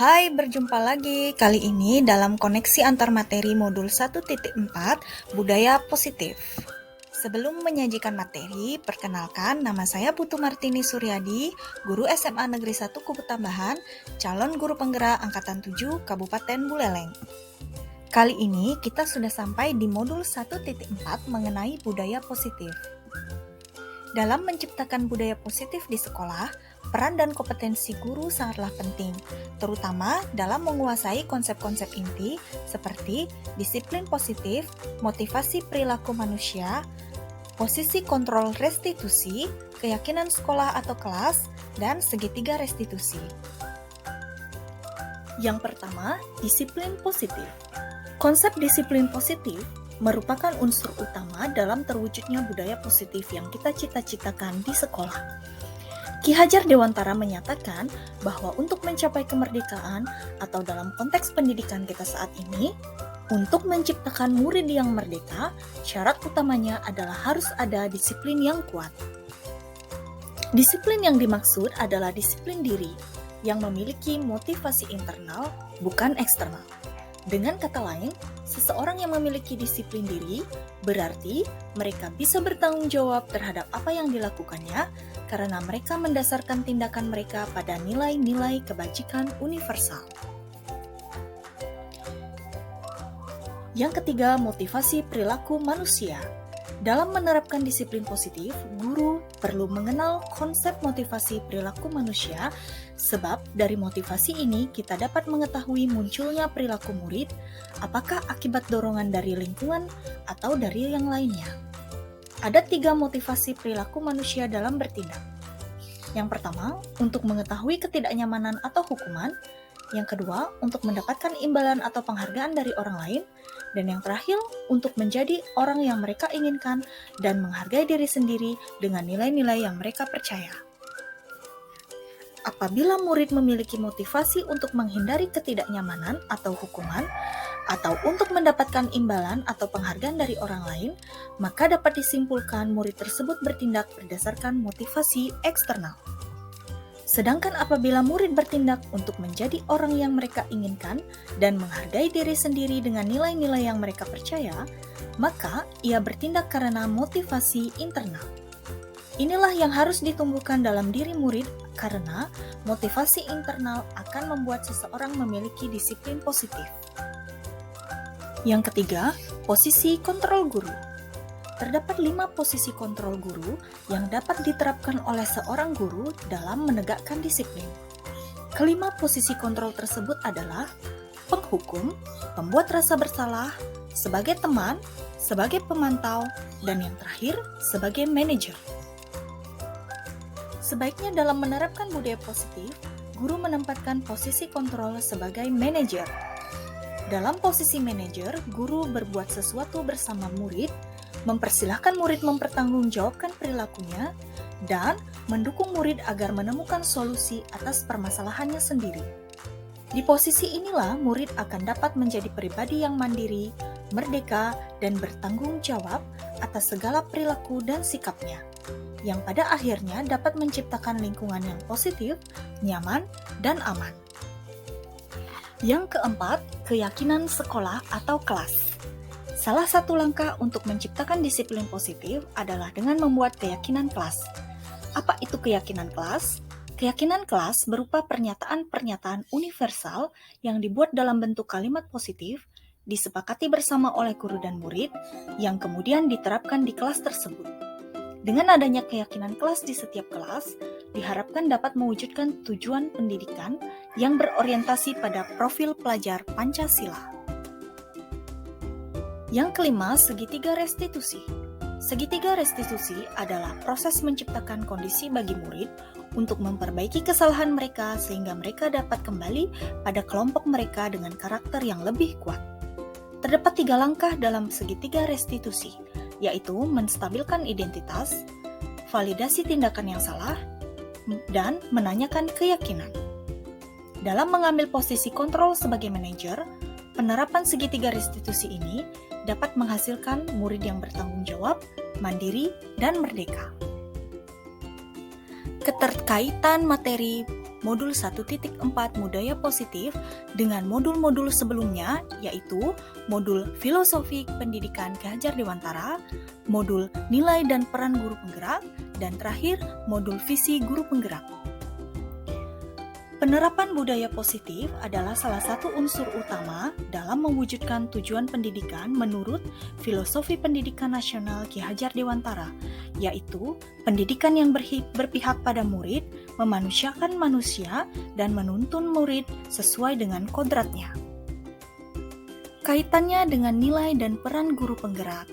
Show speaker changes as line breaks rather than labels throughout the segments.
Hai, berjumpa lagi. Kali ini dalam koneksi antar materi modul 1.4 Budaya Positif. Sebelum menyajikan materi, perkenalkan nama saya Putu Martini Suryadi, guru SMA Negeri 1 Kubu Tambahan, calon guru penggerak Angkatan 7 Kabupaten Buleleng. Kali ini kita sudah sampai di modul 1.4 mengenai budaya positif. Dalam menciptakan budaya positif di sekolah, peran dan kompetensi guru sangatlah penting, terutama dalam menguasai konsep-konsep inti seperti disiplin positif, motivasi perilaku manusia, posisi kontrol restitusi, keyakinan sekolah atau kelas, dan segitiga restitusi. Yang pertama, disiplin positif. Konsep disiplin positif merupakan unsur utama dalam terwujudnya budaya positif yang kita cita-citakan di sekolah. Ki Hajar Dewantara menyatakan bahwa untuk mencapai kemerdekaan atau dalam konteks pendidikan kita saat ini, untuk menciptakan murid yang merdeka, syarat utamanya adalah harus ada disiplin yang kuat. Disiplin yang dimaksud adalah disiplin diri yang memiliki motivasi internal, bukan eksternal. Dengan kata lain, seseorang yang memiliki disiplin diri berarti mereka bisa bertanggung jawab terhadap apa yang dilakukannya karena mereka mendasarkan tindakan mereka pada nilai-nilai kebajikan universal. Yang ketiga, motivasi perilaku manusia. Dalam menerapkan disiplin positif, guru perlu mengenal konsep motivasi perilaku manusia, sebab dari motivasi ini kita dapat mengetahui munculnya perilaku murid, apakah akibat dorongan dari lingkungan atau dari yang lainnya. Ada 3 motivasi perilaku manusia dalam bertindak. Yang pertama, untuk mengetahui ketidaknyamanan atau hukuman. Yang kedua, untuk mendapatkan imbalan atau penghargaan dari orang lain. Dan yang terakhir, untuk menjadi orang yang mereka inginkan dan menghargai diri sendiri dengan nilai-nilai yang mereka percaya. Apabila murid memiliki motivasi untuk menghindari ketidaknyamanan atau hukuman, atau untuk mendapatkan imbalan atau penghargaan dari orang lain, maka dapat disimpulkan murid tersebut bertindak berdasarkan motivasi eksternal. Sedangkan apabila murid bertindak untuk menjadi orang yang mereka inginkan dan menghargai diri sendiri dengan nilai-nilai yang mereka percaya, maka ia bertindak karena motivasi internal. Inilah yang harus ditumbuhkan dalam diri murid karena motivasi internal akan membuat seseorang memiliki disiplin positif. Yang ketiga, posisi kontrol guru. Terdapat 5 posisi kontrol guru yang dapat diterapkan oleh seorang guru dalam menegakkan disiplin. Kelima posisi kontrol tersebut adalah penghukum, pembuat rasa bersalah, sebagai teman, sebagai pemantau, dan yang terakhir sebagai manajer. Sebaiknya dalam menerapkan budaya positif, guru menempatkan posisi kontrol sebagai manajer. Dalam posisi manajer, guru berbuat sesuatu bersama murid, mempersilahkan murid mempertanggungjawabkan perilakunya, dan mendukung murid agar menemukan solusi atas permasalahannya sendiri. Di posisi inilah murid akan dapat menjadi pribadi yang mandiri, merdeka, dan bertanggung jawab atas segala perilaku dan sikapnya, yang pada akhirnya dapat menciptakan lingkungan yang positif, nyaman, dan aman. Yang keempat, keyakinan sekolah atau kelas. Salah satu langkah untuk menciptakan disiplin positif adalah dengan membuat keyakinan kelas. Apa itu keyakinan kelas? Keyakinan kelas berupa pernyataan-pernyataan universal yang dibuat dalam bentuk kalimat positif, disepakati bersama oleh guru dan murid, yang kemudian diterapkan di kelas tersebut. Dengan adanya keyakinan kelas di setiap kelas, diharapkan dapat mewujudkan tujuan pendidikan yang berorientasi pada profil pelajar Pancasila. Yang kelima, segitiga restitusi. Segitiga restitusi adalah proses menciptakan kondisi bagi murid untuk memperbaiki kesalahan mereka sehingga mereka dapat kembali pada kelompok mereka dengan karakter yang lebih kuat. Terdapat 3 langkah dalam segitiga restitusi, yaitu menstabilkan identitas, validasi tindakan yang salah, dan menanyakan keyakinan. Dalam mengambil posisi kontrol sebagai manajer, penerapan segitiga restitusi ini dapat menghasilkan murid yang bertanggung jawab, mandiri, dan merdeka. Keterkaitan materi modul 1.4 Budaya Positif dengan modul-modul sebelumnya, yaitu modul Filosofi Pendidikan Ki Hajar Dewantara, modul Nilai dan Peran Guru Penggerak, dan terakhir modul Visi Guru Penggerak. Penerapan budaya positif adalah salah satu unsur utama dalam mewujudkan tujuan pendidikan menurut Filosofi Pendidikan Nasional Ki Hajar Dewantara, yaitu pendidikan yang berpihak pada murid, memanusiakan manusia, dan menuntun murid sesuai dengan kodratnya. Kaitannya dengan nilai dan peran guru penggerak.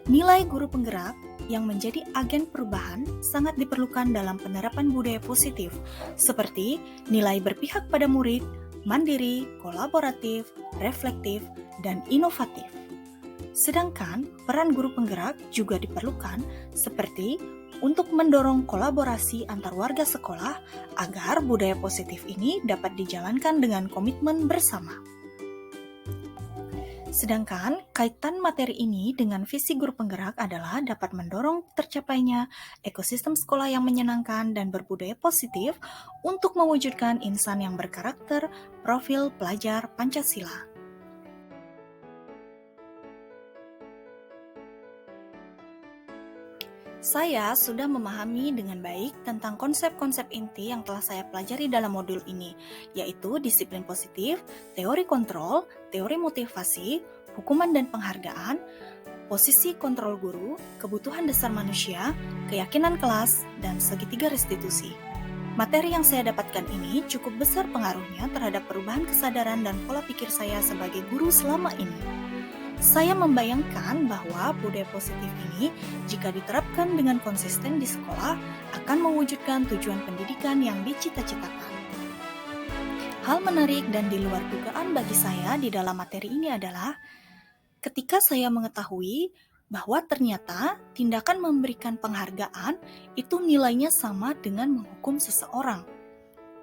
Nilai guru penggerak yang menjadi agen perubahan sangat diperlukan dalam penerapan budaya positif, seperti nilai berpihak pada murid, mandiri, kolaboratif, reflektif, dan inovatif. Sedangkan peran guru penggerak juga diperlukan seperti untuk mendorong kolaborasi antar warga sekolah agar budaya positif ini dapat dijalankan dengan komitmen bersama. Sedangkan kaitan materi ini dengan visi guru penggerak adalah dapat mendorong tercapainya ekosistem sekolah yang menyenangkan dan berbudaya positif untuk mewujudkan insan yang berkarakter profil pelajar Pancasila. Saya sudah memahami dengan baik tentang konsep-konsep inti yang telah saya pelajari dalam modul ini, yaitu disiplin positif, teori kontrol, teori motivasi, hukuman dan penghargaan, posisi kontrol guru, kebutuhan dasar manusia, keyakinan kelas, dan segitiga restitusi. Materi yang saya dapatkan ini cukup besar pengaruhnya terhadap perubahan kesadaran dan pola pikir saya sebagai guru selama ini. Saya membayangkan bahwa budaya positif ini, jika diterapkan dengan konsisten di sekolah, akan mewujudkan tujuan pendidikan yang dicita-citakan. Hal menarik dan di luar dugaan bagi saya di dalam materi ini adalah ketika saya mengetahui bahwa ternyata tindakan memberikan penghargaan itu nilainya sama dengan menghukum seseorang.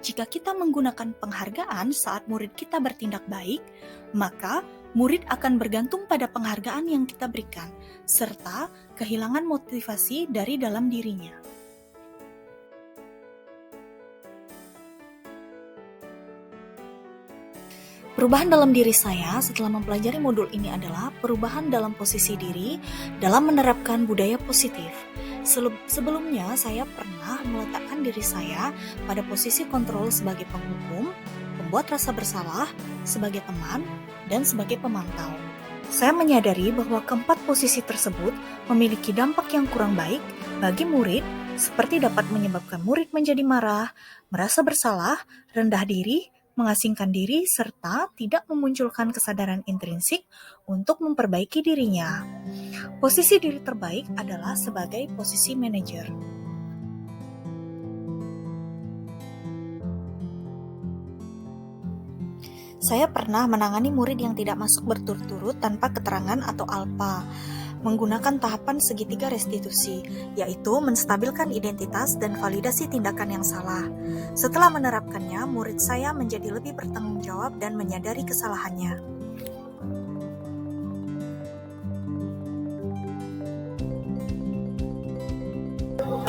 Jika kita menggunakan penghargaan saat murid kita bertindak baik, maka murid akan bergantung pada penghargaan yang kita berikan, serta kehilangan motivasi dari dalam dirinya. Perubahan dalam diri saya setelah mempelajari modul ini adalah perubahan dalam posisi diri dalam menerapkan budaya positif. Sebelumnya, saya pernah meletakkan diri saya pada posisi kontrol sebagai penghukum, pembuat rasa bersalah, sebagai teman, dan sebagai pemantau. Saya menyadari bahwa keempat posisi tersebut memiliki dampak yang kurang baik bagi murid, seperti dapat menyebabkan murid menjadi marah, merasa bersalah, rendah diri, mengasingkan diri, serta tidak memunculkan kesadaran intrinsik untuk memperbaiki dirinya. Posisi diri terbaik adalah sebagai posisi manajer. Saya pernah menangani murid yang tidak masuk berturut-turut tanpa keterangan atau ALPA, menggunakan tahapan segitiga restitusi, yaitu menstabilkan identitas dan validasi tindakan yang salah. Setelah menerapkannya, murid saya menjadi lebih bertanggung jawab dan menyadari kesalahannya.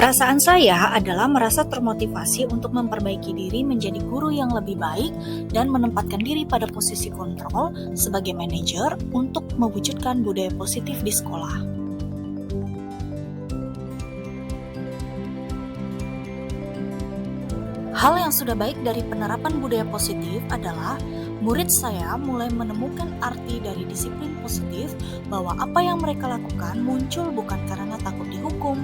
Perasaan saya adalah merasa termotivasi untuk memperbaiki diri menjadi guru yang lebih baik dan menempatkan diri pada posisi kontrol sebagai manajer untuk mewujudkan budaya positif di sekolah. Hal yang sudah baik dari penerapan budaya positif adalah murid saya mulai menemukan arti dari disiplin positif bahwa apa yang mereka lakukan muncul bukan karena takut dihukum,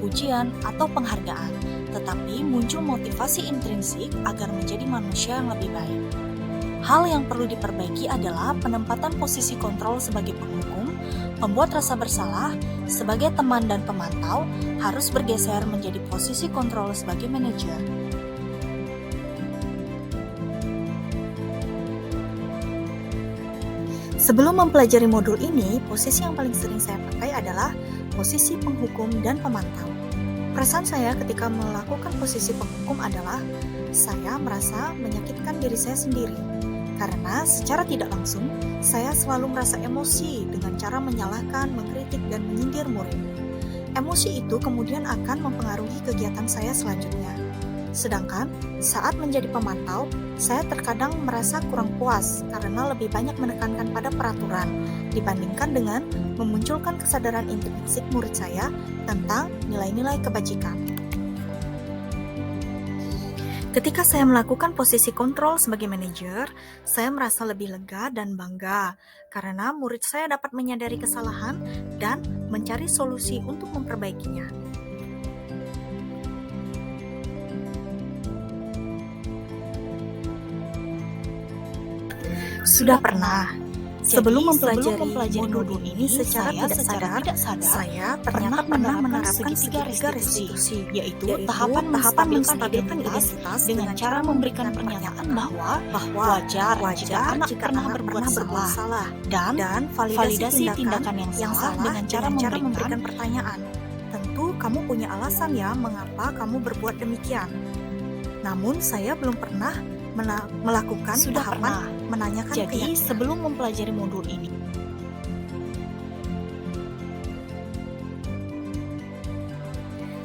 pujian, atau penghargaan, tetapi muncul motivasi intrinsik agar menjadi manusia yang lebih baik. Hal yang perlu diperbaiki adalah penempatan posisi kontrol sebagai penghukum, pembuat rasa bersalah, sebagai teman dan pemantau harus bergeser menjadi posisi kontrol sebagai manajer. Sebelum mempelajari modul ini, posisi yang paling sering saya pakai adalah posisi penghukum dan pemantau. Perasaan saya ketika melakukan posisi penghukum adalah saya merasa menyakitkan diri saya sendiri. Karena secara tidak langsung, saya selalu merasa emosi dengan cara menyalahkan, mengkritik, dan menyindir murid. Emosi itu kemudian akan mempengaruhi kegiatan saya selanjutnya. Sedangkan saat menjadi pemantau, saya terkadang merasa kurang puas karena lebih banyak menekankan pada peraturan dibandingkan dengan memunculkan kesadaran intrinsik murid saya tentang nilai-nilai kebajikan. Ketika saya melakukan posisi kontrol sebagai manajer, saya merasa lebih lega dan bangga karena murid saya dapat menyadari kesalahan dan mencari solusi untuk memperbaikinya. Sudah pernah. Sebelum mempelajari modul ini secara tidak sadar, saya ternyata pernah menerapkan segitiga restitusi, yaitu tahapan menstabilkan identitas dengan cara memberikan pernyataan bahwa wajar jika anak pernah berbuat salah dan validasi tindakan yang salah dengan cara memberikan pertanyaan. Tentu kamu punya alasan ya mengapa kamu berbuat demikian. Namun saya belum pernah melakukan tahapan menanyakan keyakinan. Jadi sebelum mempelajari modul ini,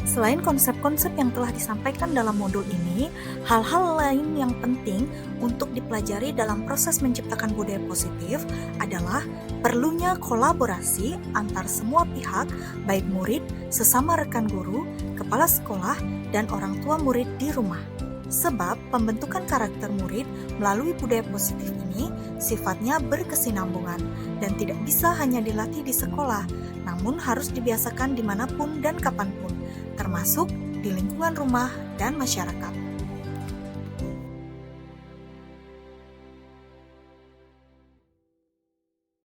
selain konsep-konsep yang telah disampaikan dalam modul ini, hal-hal lain yang penting untuk dipelajari dalam proses menciptakan budaya positif adalah perlunya kolaborasi antar semua pihak, baik murid, sesama rekan guru, kepala sekolah, dan orang tua murid di rumah. Sebab pembentukan karakter murid melalui budaya positif ini sifatnya berkesinambungan dan tidak bisa hanya dilatih di sekolah, namun harus dibiasakan dimanapun dan kapanpun, termasuk di lingkungan rumah dan masyarakat.